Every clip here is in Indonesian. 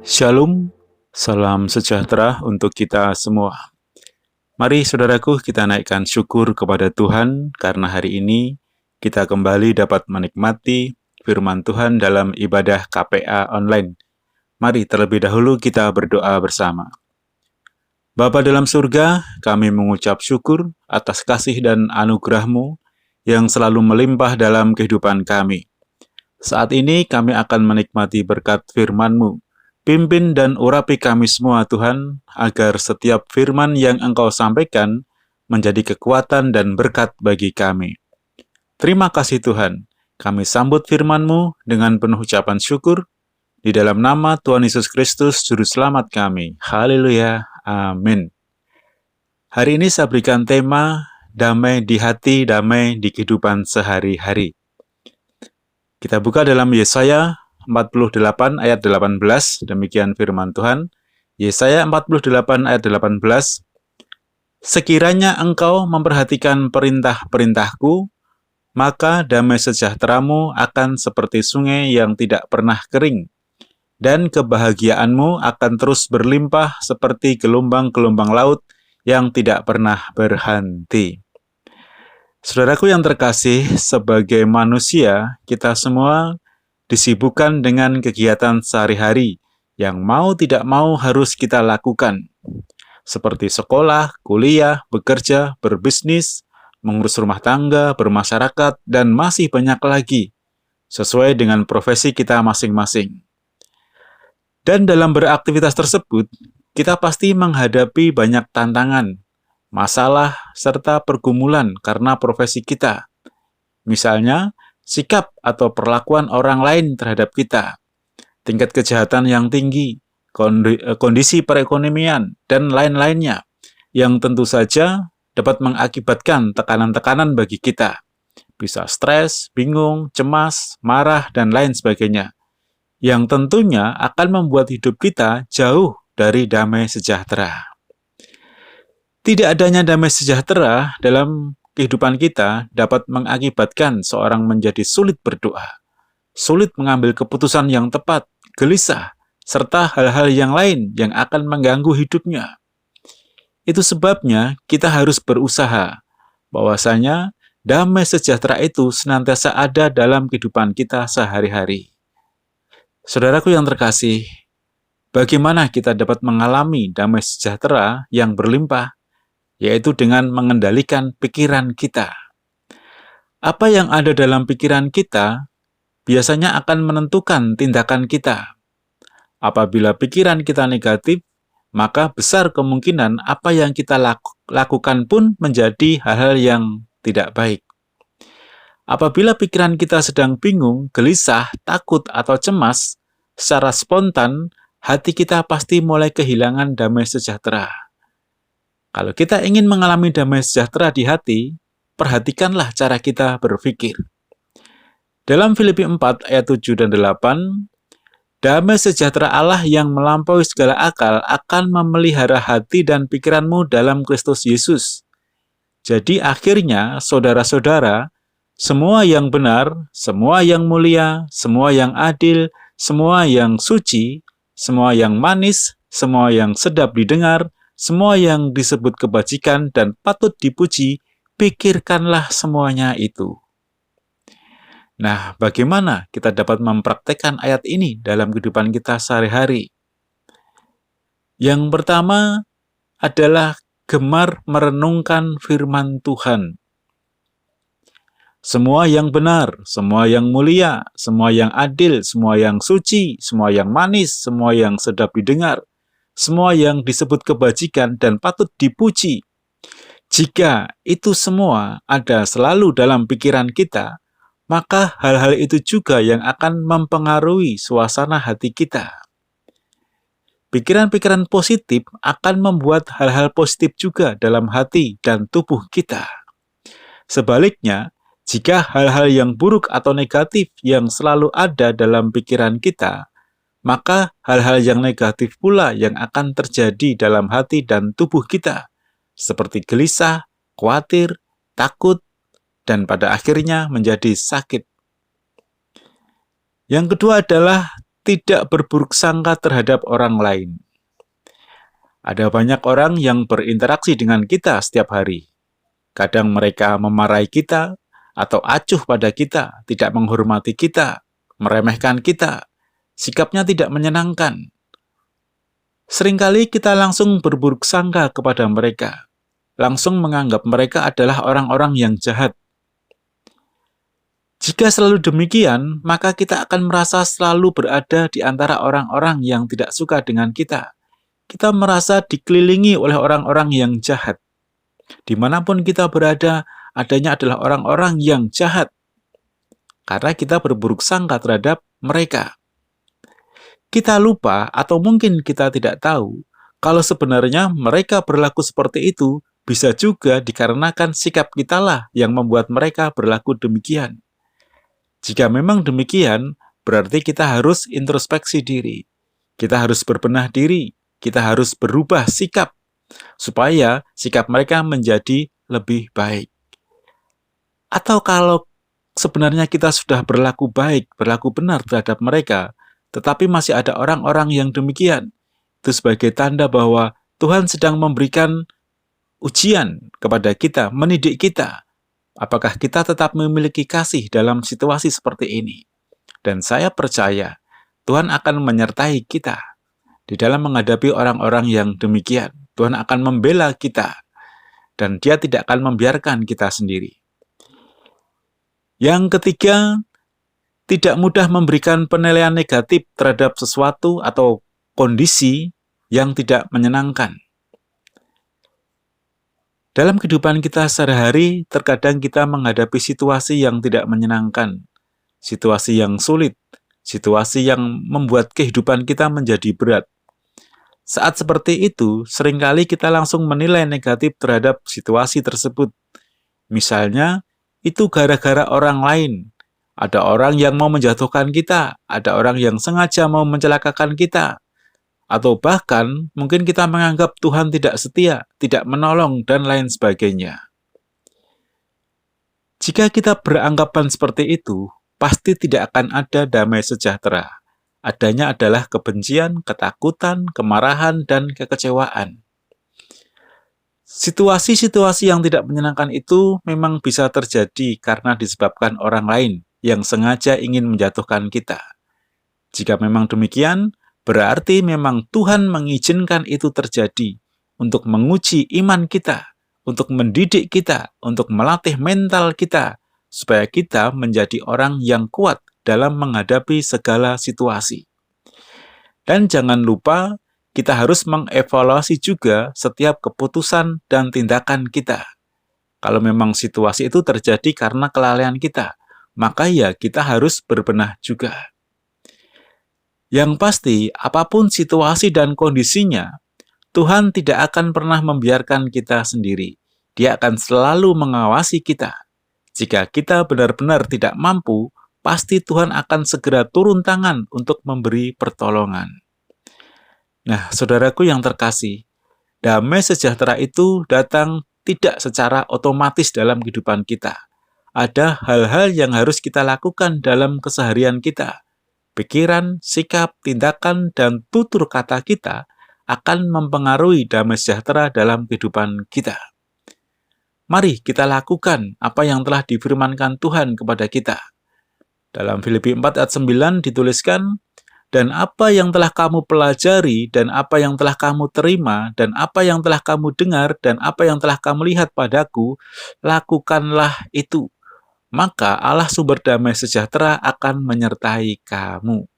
Shalom, salam sejahtera untuk kita semua. Mari saudaraku kita naikkan syukur kepada Tuhan karena hari ini kita kembali dapat menikmati firman Tuhan dalam ibadah KPA online. Mari terlebih dahulu kita berdoa bersama. Bapa dalam surga, kami mengucap syukur atas kasih dan anugerah-Mu yang selalu melimpah dalam kehidupan kami. Saat ini kami akan menikmati berkat firman-Mu. Pimpin dan urapi kami semua Tuhan, agar setiap firman yang Engkau sampaikan menjadi kekuatan dan berkat bagi kami. Terima kasih Tuhan, kami sambut firman-Mu dengan penuh ucapan syukur, di dalam nama Tuhan Yesus Kristus, Juru Selamat kami. Haleluya, amin. Hari ini saya berikan tema, damai di hati, damai di kehidupan sehari-hari. Kita buka dalam Yesaya 48 ayat 18, demikian firman Tuhan. Yesaya 48 ayat 18, sekiranya engkau memperhatikan perintah-perintahku, maka damai sejahteramu akan seperti sungai yang tidak pernah kering, dan kebahagiaanmu akan terus berlimpah seperti gelombang-gelombang laut yang tidak pernah berhenti. Saudaraku yang terkasih, sebagai manusia, kita semua disibukkan dengan kegiatan sehari-hari yang mau tidak mau harus kita lakukan, seperti sekolah, kuliah, bekerja, berbisnis, mengurus rumah tangga, bermasyarakat, dan masih banyak lagi, sesuai dengan profesi kita masing-masing. Dan dalam beraktivitas tersebut, kita pasti menghadapi banyak tantangan, masalah, serta pergumulan karena profesi kita. Misalnya, sikap atau perlakuan orang lain terhadap kita, tingkat kejahatan yang tinggi, kondisi perekonomian, dan lain-lainnya, yang tentu saja dapat mengakibatkan tekanan-tekanan bagi kita. Bisa stres, bingung, cemas, marah, dan lain sebagainya, yang tentunya akan membuat hidup kita jauh dari damai sejahtera. Tidak adanya damai sejahtera dalam kehidupan kita dapat mengakibatkan seorang menjadi sulit berdoa, sulit mengambil keputusan yang tepat, gelisah, serta hal-hal yang lain yang akan mengganggu hidupnya. Itu sebabnya kita harus berusaha, bahwasanya damai sejahtera itu senantiasa ada dalam kehidupan kita sehari-hari. Saudaraku yang terkasih, bagaimana kita dapat mengalami damai sejahtera yang berlimpah? Yaitu dengan mengendalikan pikiran kita. Apa yang ada dalam pikiran kita biasanya akan menentukan tindakan kita. Apabila pikiran kita negatif, maka besar kemungkinan apa yang kita lakukan pun menjadi hal-hal yang tidak baik. Apabila pikiran kita sedang bingung, gelisah, takut, atau cemas, secara spontan, hati kita pasti mulai kehilangan damai sejahtera. Kalau kita ingin mengalami damai sejahtera di hati, perhatikanlah cara kita berpikir. Dalam Filipi 4 ayat 7 dan 8, damai sejahtera Allah yang melampaui segala akal akan memelihara hati dan pikiranmu dalam Kristus Yesus. Jadi akhirnya, saudara-saudara, semua yang benar, semua yang mulia, semua yang adil, semua yang suci, semua yang manis, semua yang sedap didengar, semua yang disebut kebajikan dan patut dipuji, pikirkanlah semuanya itu. Nah, bagaimana kita dapat mempraktekkan ayat ini dalam kehidupan kita sehari-hari? Yang pertama adalah gemar merenungkan firman Tuhan. Semua yang benar, semua yang mulia, semua yang adil, semua yang suci, semua yang manis, semua yang sedap didengar, semua yang disebut kebajikan dan patut dipuji. Jika itu semua ada selalu dalam pikiran kita, maka hal-hal itu juga yang akan mempengaruhi suasana hati kita. Pikiran-pikiran positif akan membuat hal-hal positif juga dalam hati dan tubuh kita. Sebaliknya, jika hal-hal yang buruk atau negatif yang selalu ada dalam pikiran kita, maka hal-hal yang negatif pula yang akan terjadi dalam hati dan tubuh kita, seperti gelisah, khawatir, takut, dan pada akhirnya menjadi sakit. Yang kedua adalah tidak berburuk sangka terhadap orang lain. Ada banyak orang yang berinteraksi dengan kita setiap hari. Kadang mereka memarahi kita, atau acuh pada kita, tidak menghormati kita, meremehkan kita, sikapnya tidak menyenangkan. Seringkali kita langsung berburuk sangka kepada mereka, langsung menganggap mereka adalah orang-orang yang jahat. Jika selalu demikian, maka kita akan merasa selalu berada di antara orang-orang yang tidak suka dengan kita. Kita merasa dikelilingi oleh orang-orang yang jahat. Dimanapun kita berada, adanya adalah orang-orang yang jahat. Karena kita berburuk sangka terhadap mereka. Kita lupa atau mungkin kita tidak tahu kalau sebenarnya mereka berlaku seperti itu bisa juga dikarenakan sikap kitalah yang membuat mereka berlaku demikian. Jika memang demikian, berarti kita harus introspeksi diri. Kita harus berbenah diri, kita harus berubah sikap, supaya sikap mereka menjadi lebih baik. Atau kalau sebenarnya kita sudah berlaku baik, berlaku benar terhadap mereka, tetapi masih ada orang-orang yang demikian, itu sebagai tanda bahwa Tuhan sedang memberikan ujian kepada kita, mendidik kita. Apakah kita tetap memiliki kasih dalam situasi seperti ini? Dan saya percaya Tuhan akan menyertai kita di dalam menghadapi orang-orang yang demikian. Tuhan akan membela kita, dan Dia tidak akan membiarkan kita sendiri. Yang ketiga, tidak mudah memberikan penilaian negatif terhadap sesuatu atau kondisi yang tidak menyenangkan. Dalam kehidupan kita sehari-hari, terkadang kita menghadapi situasi yang tidak menyenangkan, situasi yang sulit, situasi yang membuat kehidupan kita menjadi berat. Saat seperti itu, seringkali kita langsung menilai negatif terhadap situasi tersebut. Misalnya, itu gara-gara orang lain. Ada orang yang mau menjatuhkan kita, ada orang yang sengaja mau mencelakakan kita. Atau bahkan mungkin kita menganggap Tuhan tidak setia, tidak menolong, dan lain sebagainya. Jika kita beranggapan seperti itu, pasti tidak akan ada damai sejahtera. Adanya adalah kebencian, ketakutan, kemarahan, dan kekecewaan. Situasi-situasi yang tidak menyenangkan itu memang bisa terjadi karena disebabkan orang lain yang sengaja ingin menjatuhkan kita. Jika memang demikian, berarti memang Tuhan mengizinkan itu terjadi untuk menguji iman kita, untuk mendidik kita, untuk melatih mental kita, supaya kita menjadi orang yang kuat dalam menghadapi segala situasi. Dan jangan lupa, kita harus mengevaluasi juga setiap keputusan dan tindakan kita. Kalau memang situasi itu terjadi karena kelalaian kita, maka ya kita harus berbenah juga. Yang pasti, apapun situasi dan kondisinya, Tuhan tidak akan pernah membiarkan kita sendiri. Dia akan selalu mengawasi kita. Jika kita benar-benar tidak mampu, pasti Tuhan akan segera turun tangan untuk memberi pertolongan. Nah, saudaraku yang terkasih, damai sejahtera itu datang tidak secara otomatis dalam kehidupan kita. Ada hal-hal yang harus kita lakukan dalam keseharian kita. Pikiran, sikap, tindakan, dan tutur kata kita akan mempengaruhi damai sejahtera dalam kehidupan kita. Mari kita lakukan apa yang telah difirmankan Tuhan kepada kita. Dalam Filipi 4 ayat 9 dituliskan, dan apa yang telah kamu pelajari, dan apa yang telah kamu terima, dan apa yang telah kamu dengar, dan apa yang telah kamu lihat padaku, lakukanlah itu. Maka Allah sumber damai sejahtera akan menyertai kamu.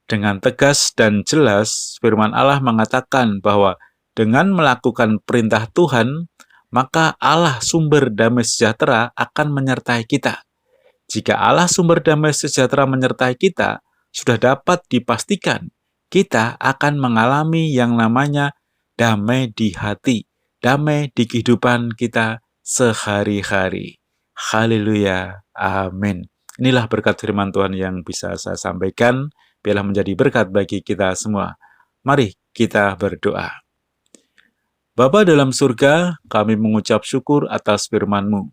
Dengan tegas dan jelas, firman Allah mengatakan bahwa dengan melakukan perintah Tuhan, maka Allah sumber damai sejahtera akan menyertai kita. Jika Allah sumber damai sejahtera menyertai kita, sudah dapat dipastikan kita akan mengalami yang namanya damai di hati, damai di kehidupan kita sehari-hari. Haleluya, amin. Inilah berkat firman Tuhan yang bisa saya sampaikan, biarlah menjadi berkat bagi kita semua. Mari kita berdoa. Bapa dalam surga, kami mengucap syukur atas firman-Mu.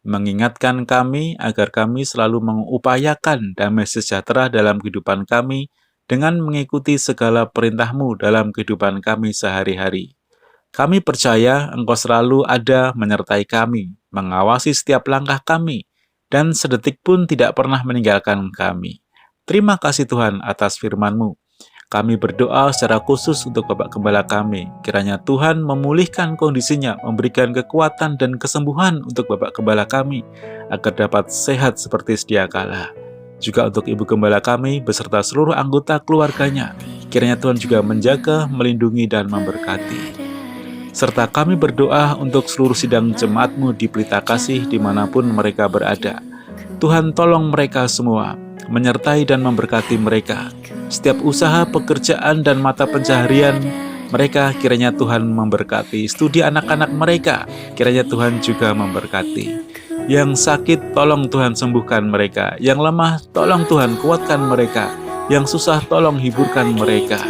mengingatkan kami agar kami selalu mengupayakan damai sejahtera dalam kehidupan kami dengan mengikuti segala perintah-Mu dalam kehidupan kami sehari-hari. Kami percaya Engkau selalu ada menyertai kami, mengawasi setiap langkah kami, dan sedetik pun tidak pernah meninggalkan kami. Terima kasih Tuhan atas firman-Mu. Kami berdoa secara khusus untuk Bapak Gembala kami. Kiranya Tuhan memulihkan kondisinya, memberikan kekuatan dan kesembuhan untuk Bapak Gembala kami, agar dapat sehat seperti sedia kala. Juga untuk Ibu Gembala kami, beserta seluruh anggota keluarganya. Kiranya Tuhan juga menjaga, melindungi, dan memberkati. Serta kami berdoa untuk seluruh sidang jemaat-Mu di Pelita Kasih dimanapun mereka berada. Tuhan tolong mereka semua, menyertai dan memberkati mereka. Setiap usaha, pekerjaan, dan mata pencaharian mereka, kiranya Tuhan memberkati. Studi anak-anak mereka, kiranya Tuhan juga memberkati. Yang sakit, tolong Tuhan sembuhkan mereka. Yang lemah, tolong Tuhan kuatkan mereka. Yang susah, tolong hiburkan mereka.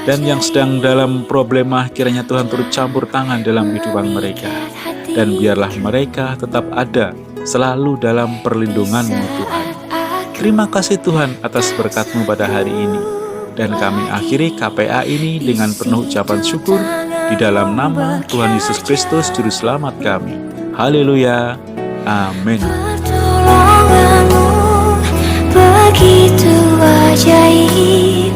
Dan yang sedang dalam problema, kiranya Tuhan turut campur tangan dalam kehidupan mereka. Dan biarlah mereka tetap ada selalu dalam perlindungan-Mu Tuhan. Terima kasih Tuhan atas berkat-Mu pada hari ini. Dan kami akhiri KPA ini dengan penuh ucapan syukur di dalam nama Tuhan Yesus Kristus Juru Selamat kami. Haleluya. Amin. Pertolongan-Mu begitu ajaib.